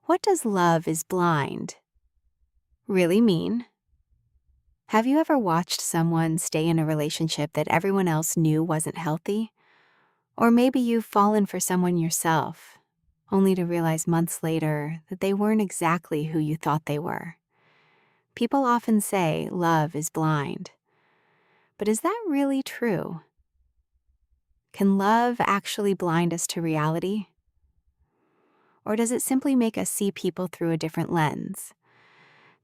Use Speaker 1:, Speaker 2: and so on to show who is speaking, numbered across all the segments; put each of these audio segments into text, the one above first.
Speaker 1: What does love is blind really mean? Have you ever watched someone stay in a relationship that everyone else knew wasn't healthy? Or maybe you've fallen for someone yourself, only to realize months later that they weren't exactly who you thought they were. People often say love is blind. But is that really true? Can love actually blind us to reality? Or does it simply make us see people through a different lens?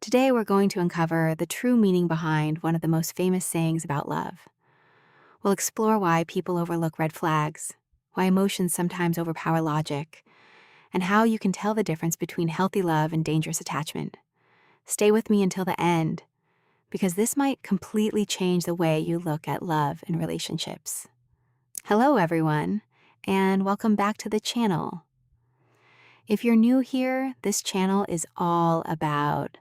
Speaker 1: Today, we're going to uncover the true meaning behind one of the most famous sayings about love. We'll explore why people overlook red flags, why emotions sometimes overpower logic, and how you can tell the difference between healthy love and dangerous attachment. Stay with me until the end, because this might completely change the way you look at love and relationships. Hello, everyone, and welcome back to the channel. If you're new here, this channel is all about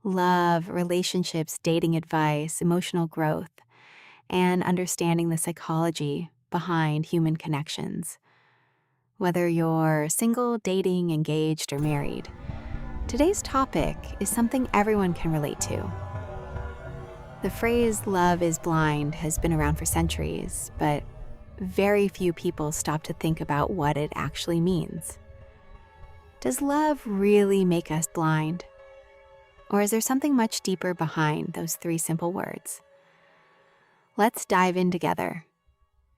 Speaker 1: love, relationships, dating advice, emotional growth, and understanding the psychology behind human connections. Whether you're single, dating, engaged, or married, today's topic is something everyone can relate to. The phrase love is blind has been around for centuries, but very few people stop to think about what it actually means. Does love really make us blind? Or is there something much deeper behind those three simple words? Let's dive in together.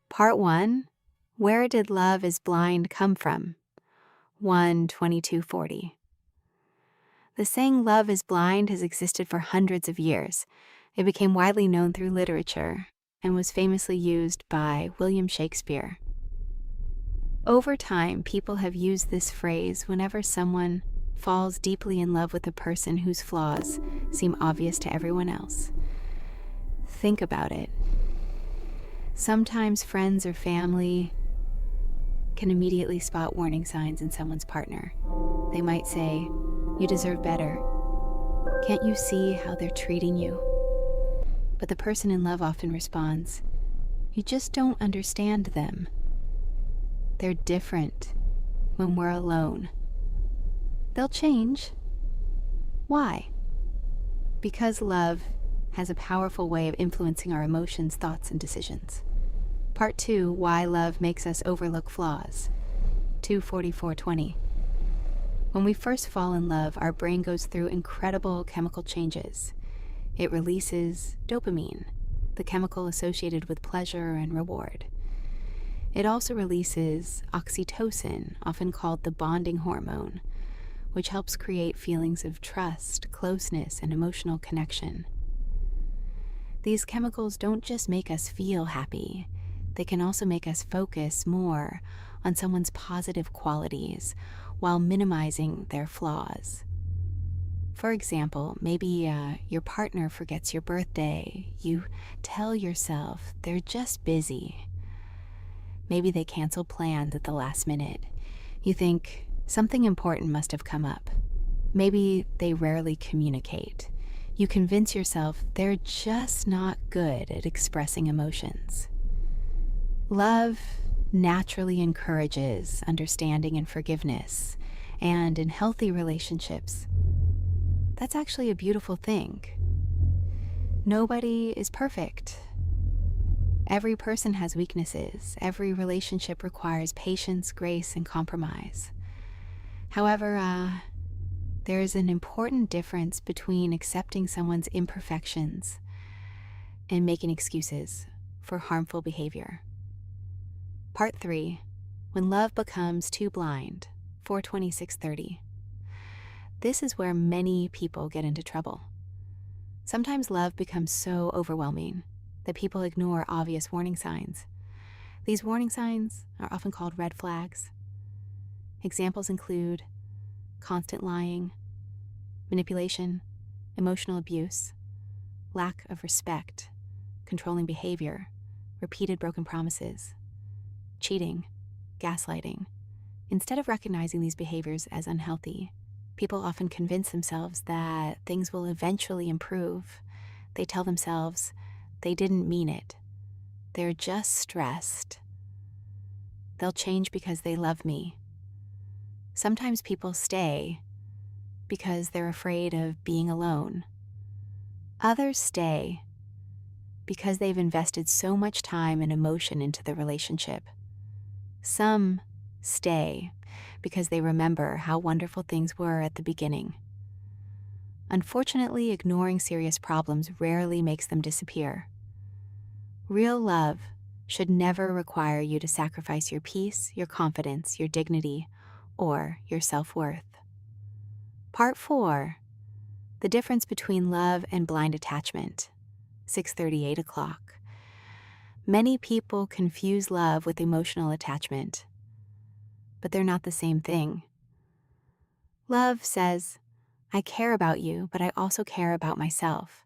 Speaker 1: Part 1, Where did love is blind come from? 1:2240. The saying love is blind has existed for hundreds of years. It became widely known through literature and was famously used by William Shakespeare. Over time, people have used this phrase whenever someone falls deeply in love with a person whose flaws seem obvious to everyone else. Think about it. Sometimes friends or family can immediately spot warning signs in someone's partner. They might say, "You deserve better. Can't you see how they're treating you?" But the person in love often responds, "You just don't understand them. They're different when we're alone. They'll change." Why? Because love has a powerful way of influencing our emotions, thoughts, and decisions. Part 2, Why love makes us overlook flaws. 2:4420. When we first fall in love, our brain goes through incredible chemical changes. It releases dopamine, the chemical associated with pleasure and reward. It also releases oxytocin, often called the bonding hormone, which helps create feelings of trust, closeness, and emotional connection. These chemicals don't just make us feel happy, they can also make us focus more on someone's positive qualities while minimizing their flaws. For example, maybe your partner forgets your birthday. You tell yourself they're just busy. Maybe they cancel plans at the last minute. You think something important must have come up. Maybe they rarely communicate. You convince yourself they're just not good at expressing emotions. Love naturally encourages understanding and forgiveness, and in healthy relationships, that's actually a beautiful thing. Nobody is perfect. Every person has weaknesses. Every relationship requires patience, grace, and compromise. However, there is an important difference between accepting someone's imperfections and making excuses for harmful behavior. Part 3, When love becomes too blind. 4:2630. This is where many people get into trouble. Sometimes love becomes so overwhelming that people ignore obvious warning signs. These warning signs are often called red flags. Examples include constant lying, manipulation, emotional abuse, lack of respect, controlling behavior, repeated broken promises, cheating, gaslighting. Instead of recognizing these behaviors as unhealthy, people often convince themselves that things will eventually improve. They tell themselves they didn't mean it. They're just stressed. They'll change because they love me. Sometimes people stay because they're afraid of being alone. Others stay because they've invested so much time and emotion into the relationship. Some stay because they remember how wonderful things were at the beginning. Unfortunately, ignoring serious problems rarely makes them disappear. Real love should never require you to sacrifice your peace, your confidence, your dignity, or your self-worth. Part 4. The difference between love and blind attachment. 6:30, 8 o'clock. Many people confuse love with emotional attachment, but they're not the same thing. Love says, I care about you, but I also care about myself.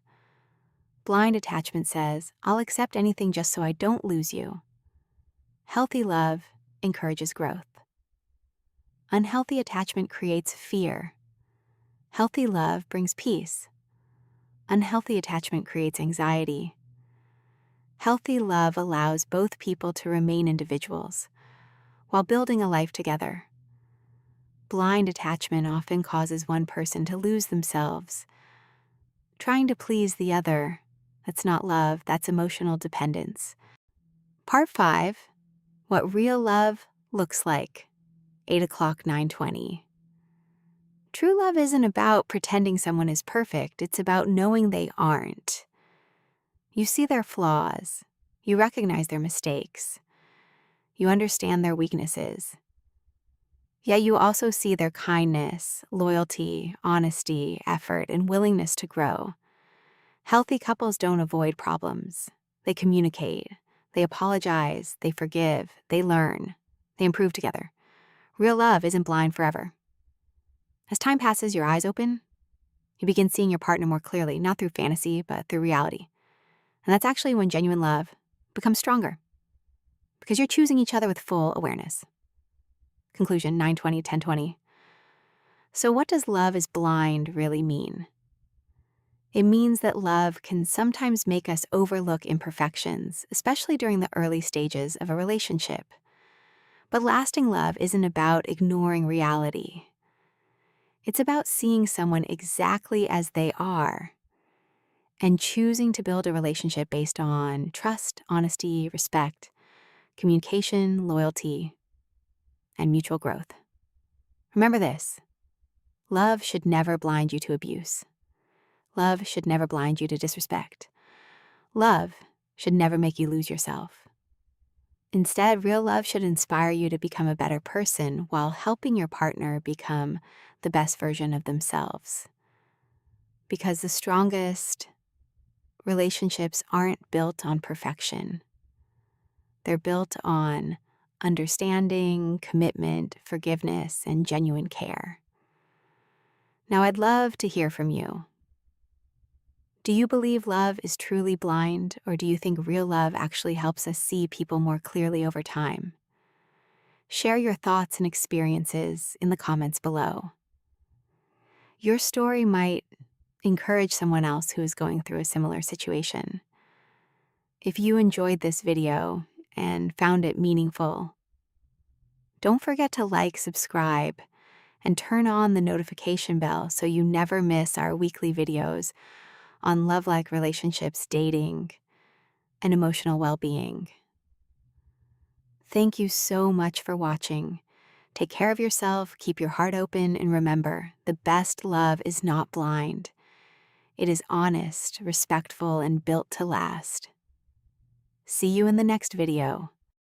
Speaker 1: Blind attachment says, I'll accept anything just so I don't lose you. Healthy love encourages growth. Unhealthy attachment creates fear. Healthy love brings peace. Unhealthy attachment creates anxiety. Healthy love allows both people to remain individuals while building a life together. Blind attachment often causes one person to lose themselves. Trying to please the other, that's not love, that's emotional dependence. Part 5, what real love looks like. 8 o'clock, 9:20. True love isn't about pretending someone is perfect, it's about knowing they aren't. You see their flaws, you recognize their mistakes, you understand their weaknesses. Yet you also see their kindness, loyalty, honesty, effort, and willingness to grow. Healthy couples don't avoid problems. They communicate, they apologize, they forgive, they learn, they improve together. Real love isn't blind forever. As time passes, your eyes open. You begin seeing your partner more clearly, not through fantasy, but through reality. And that's actually when genuine love becomes stronger, because you're choosing each other with full awareness. Conclusion, 9:20, 10:20. So what does love is blind really mean? It means that love can sometimes make us overlook imperfections, especially during the early stages of a relationship. But lasting love isn't about ignoring reality. It's about seeing someone exactly as they are and choosing to build a relationship based on trust, honesty, respect, communication, loyalty, and mutual growth. Remember this: love should never blind you to abuse. Love should never blind you to disrespect. Love should never make you lose yourself. Instead, real love should inspire you to become a better person while helping your partner become the best version of themselves. Because the strongest relationships aren't built on perfection. They're built on understanding, commitment, forgiveness, and genuine care. Now, I'd love to hear from you. Do you believe love is truly blind, or do you think real love actually helps us see people more clearly over time? Share your thoughts and experiences in the comments below. Your story might encourage someone else who is going through a similar situation. If you enjoyed this video and found it meaningful, don't forget to like, subscribe, and turn on the notification bell so you never miss our weekly videos on love-like relationships, dating, and emotional well-being. Thank you so much for watching. Take care of yourself, keep your heart open, and remember, the best love is not blind. It is honest, respectful, and built to last. See you in the next video.